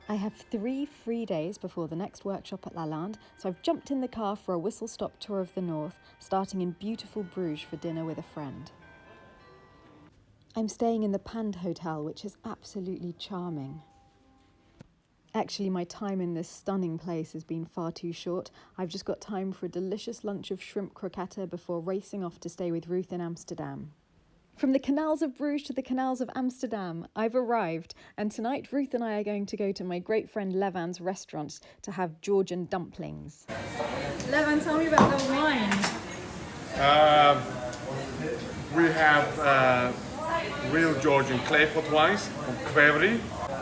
I have 3 free days before the next workshop at Lalande, so I've jumped in the car for a whistle-stop tour of the north, starting in beautiful Bruges for dinner with a friend. I'm staying in the Pand Hotel, which is absolutely charming. Actually, my time in this stunning place has been far too short. I've just got time for a delicious lunch of shrimp croquette before racing off to stay with Ruth in Amsterdam. From the canals of Bruges to the canals of Amsterdam, I've arrived, and tonight Ruth and I are going to go to my great friend Levan's restaurant to have Georgian dumplings. Levan, tell me about the wine. We have real Georgian clay pot wines from Kvevri.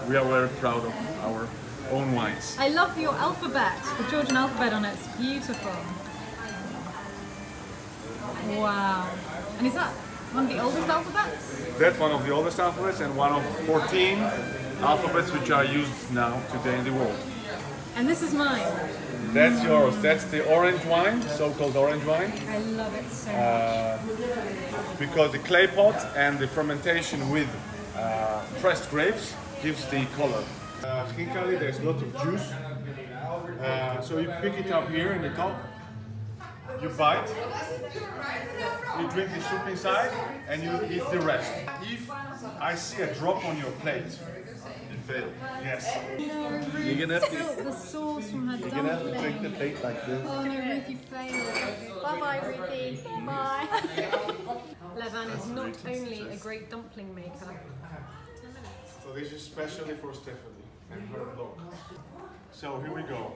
We are very proud of our own wines. I love your alphabet, the Georgian alphabet on it. It's beautiful. Wow. And is that one of the oldest alphabets? That's one of the oldest alphabets and one of 14 alphabets which are used now today in the world. And this is mine. That's yours. That's the orange wine, so-called orange wine. I love it so much. Because the clay pot and the fermentation with pressed grapes gives the color. Khinkali, there's lots of juice. So you pick it up here in the top, you bite, you drink the soup inside, and you eat the rest. If I see a drop on your plate, you fail. Yes. No, Ruth, You're gonna have to- spilt the sauce from her You're gonna have to dumpling. drink the plate like this. Oh no, Ruth, you failed. Bye-bye, Ruthie. Bye. Levan is not only a great dumpling maker. So this is specially for Stephanie and her vlog. So here we go.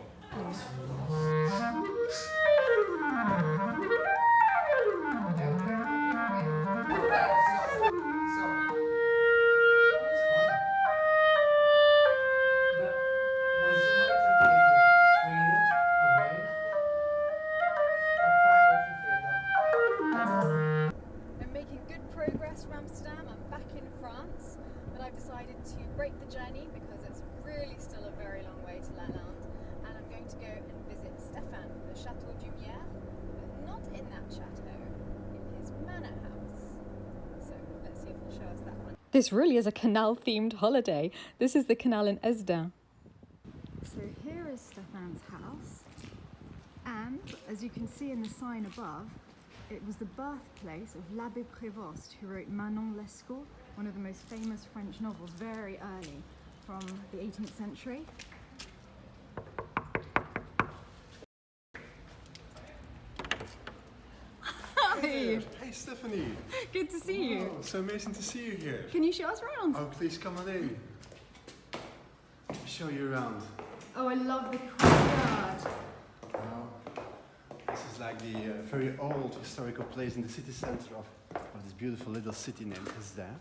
I'm making good progress from Amsterdam. I'm back in France, but I've decided to break the journey because it's really still a very long way to Lalande, and I'm going to go and visit Stephan from the Chateau Diaries, but not in that chateau, in his manor house. So let's see if he'll show us that one. This really is a canal-themed holiday. This is the canal in Hesdin. So here is Stephan's house, and as you can see in the sign above, it was the birthplace of l'Abbé Prévost, who wrote Manor, one of the most famous French novels, very early, from the 18th century. Hi! Hey Stephanie! Good to see you. Oh, so amazing to see you here. Can you show us around? Oh, please come on in. Let me show you around. Oh, I love the courtyard. This is like the very old historical place in the city center of this beautiful little city named Hesdin,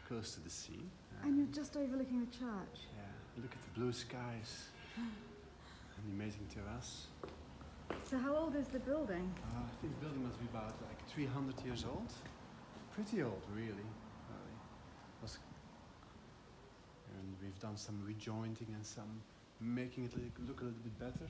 close to the sea. And you're just overlooking the church. Yeah, look at the blue skies and the amazing terrace. So how old is the building? I think the building must be about like 300 years old. Pretty old, really. And we've done some rejointing and some making it look a little bit better.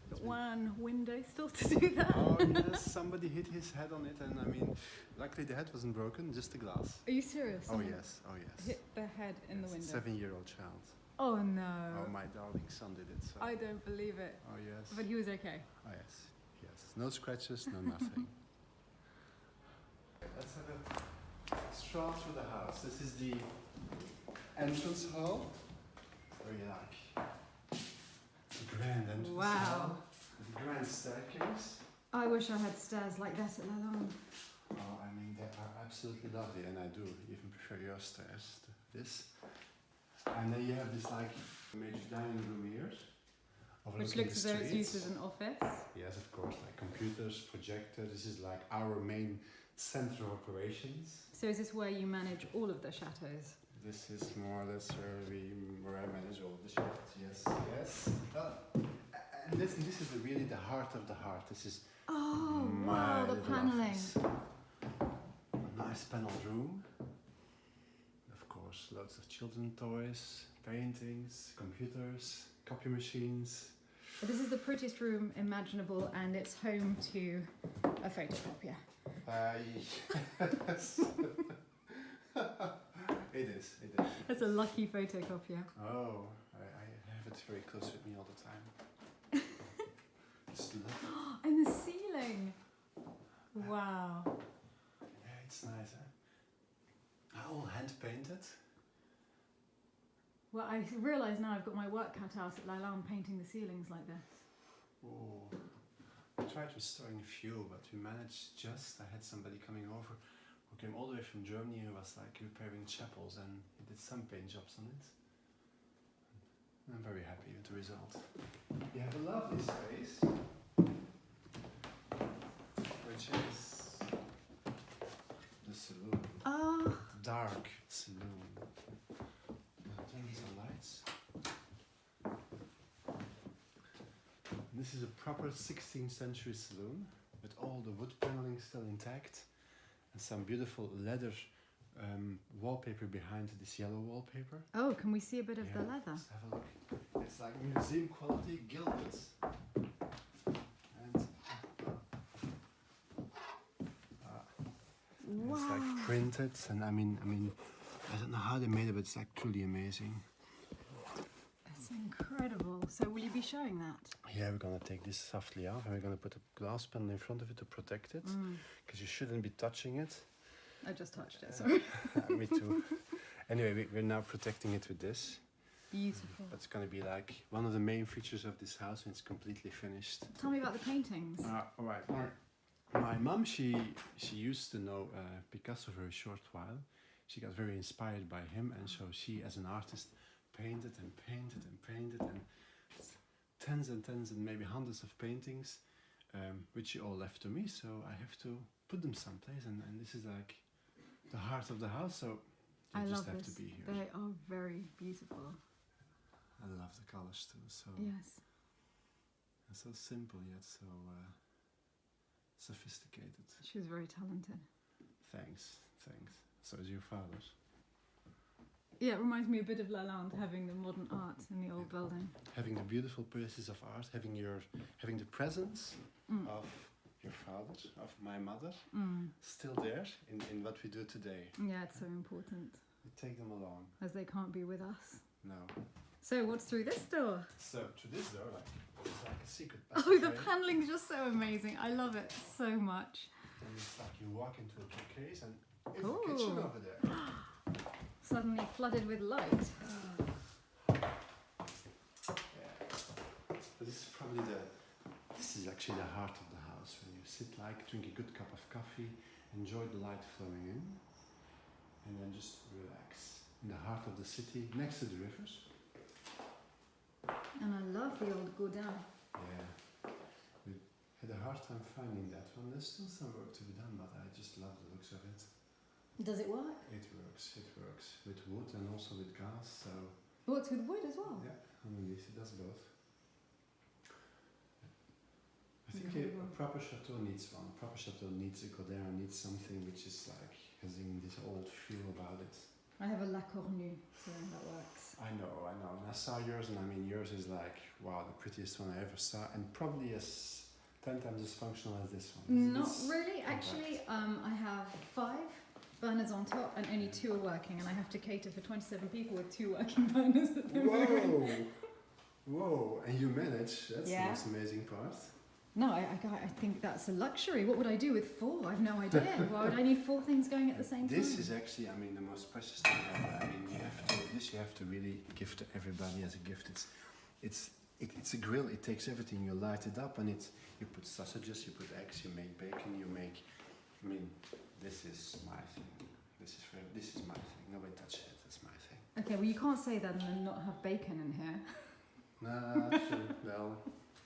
Got one window still to do that. Oh yes, somebody hit his head on it, and I mean, luckily the head wasn't broken, just the glass. Are you serious? Oh yes, oh yes. Hit the head in the window. 7-year-old child. Oh no. Oh, my darling son did it. So. I don't believe it. Oh yes. But he was okay. Oh yes, yes. No scratches, no nothing. Let's have a stroll through the house. This is the entrance hall. Very like the grand entrance hall. The grand staircase. I wish I had stairs like that at Lalande. Oh, I mean, they are absolutely lovely, and I do even prefer your stairs to this. And then you have this like major dining room here. Which looks as though it's used as an office. Yes, of course, like computers, projector. This is like our main center of operations. So is this where you manage all of the chateaux? This is more or less where I manage all the chateaux. Yes, yes. And this is really the heart of the heart. This is wow, the paneling. A nice paneled room. Of course, loads of children's toys, paintings, computers, copy machines. But this is the prettiest room imaginable, and it's home to a photocopier. Yes. It is. That's a lucky photocopier. Oh, it's very close with me all the time. It's lovely. And the ceiling. Wow. Yeah, it's nice, all hand painted. Well, I realise now I've got my work cut out at Lalande painting the ceilings like this. Oh, I tried restoring a few, but we managed just. I had somebody coming over who came all the way from Germany who was like repairing chapels, and he did some paint jobs on it. And I'm very happy with the result. You have a lovely space, which is the saloon. Oh. Dark saloon. Turn on some lights. And this is a proper 16th century saloon with all the wood paneling still intact and some beautiful leather wallpaper behind this yellow wallpaper. Oh, can we see a bit of the leather? Let's have a look. It's like museum quality gilded. And Wow. it's like printed, and I mean, I don't know how they made it, but it's like truly amazing. That's incredible. So will you be showing that? Yeah, we're gonna take this softly off, and we're gonna put a glass panel in front of it to protect it, because you shouldn't be touching it. I just touched it, sorry. Me too. Anyway, we're now protecting it with this. Beautiful. But it's gonna be like one of the main features of this house when it's completely finished. Tell me about the paintings. All right. My mum, she used to know Picasso for a short while. She got very inspired by him, and so she, as an artist, painted and painted and painted, and tens and tens and maybe hundreds of paintings, which she all left to me. So I have to put them someplace, and this is like the heart of the house. So I you just love have this. to be here. They are very beautiful. I love the colors too. So Yes. it's so simple yet so sophisticated. She was very talented. Thanks. So is your father's. Yeah, it reminds me a bit of Lalande, having the modern art in the old building. Having the beautiful pieces of art, having the presence of your father, of my mother, still there in what we do today. Yeah, it's so important, We take them along. as they can't be with us. No. So what's through this door? So to this door, it's like a secret Oh, the passageway. panelling's just so amazing. I love it so much. And it's like you walk into a bookcase and it's Ooh. the kitchen over there. Suddenly flooded with light. Yeah. So this is actually the heart of the house, when you sit like, drink a good cup of coffee, enjoy the light flowing in, and then just relax. In the heart of the city, next to the rivers. And I love the old Gaudin. Yeah. We had a hard time finding that one. There's still some work to be done, but I just love the looks of it. Does it work? It works with wood and also with glass, so It works with wood as well. yeah, underneath it does both. I think Incredible. a proper chateau needs one. A proper chateau needs a Godin, needs something which is like having this old feel about it. I have a La Cornue, so that works. I know. And I saw yours, and I mean yours is like, wow, the prettiest one I ever saw, and probably 10 times as functional as this one. Not It's really. compact. Actually, I have 5 burners on top, and only 2 are working, and I have to cater for 27 people with 2 working burners at the moment. Whoa! And you manage. That's Yeah. the most amazing part. No, I think that's a luxury. What would I do with 4? I've no idea. Why would I need 4 things going at the same time? This is actually, I mean, the most precious thing ever. I mean, you have to really give to everybody as a gift. It's a grill. It takes everything. You light it up, and you put sausages, you put eggs, you make bacon, you make. I mean, this is my thing. This is my thing. Nobody touch it. It's my thing. Okay, well, you can't say that and then not have bacon in here. No, true. Well.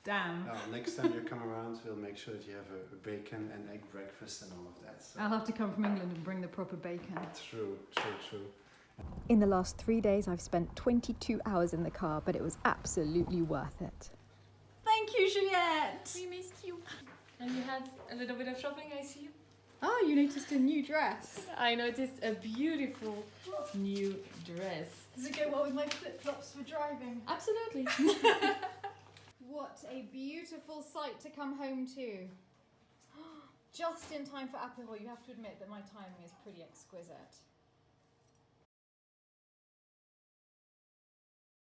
Damn. Well, next time you come around, we'll make sure that you have a bacon and egg breakfast and all of that. So. I'll have to come from England and bring the proper bacon. True. In the last 3 days, I've spent 22 hours in the car, but it was absolutely worth it. Thank you, Juliette! We missed you. And you had a little bit of shopping, I see. Oh, you noticed a new dress. I noticed a beautiful new dress. Does it go well with my flip-flops for driving? Absolutely. What a beautiful sight to come home to. Just in time for apéro. You have to admit that my timing is pretty exquisite.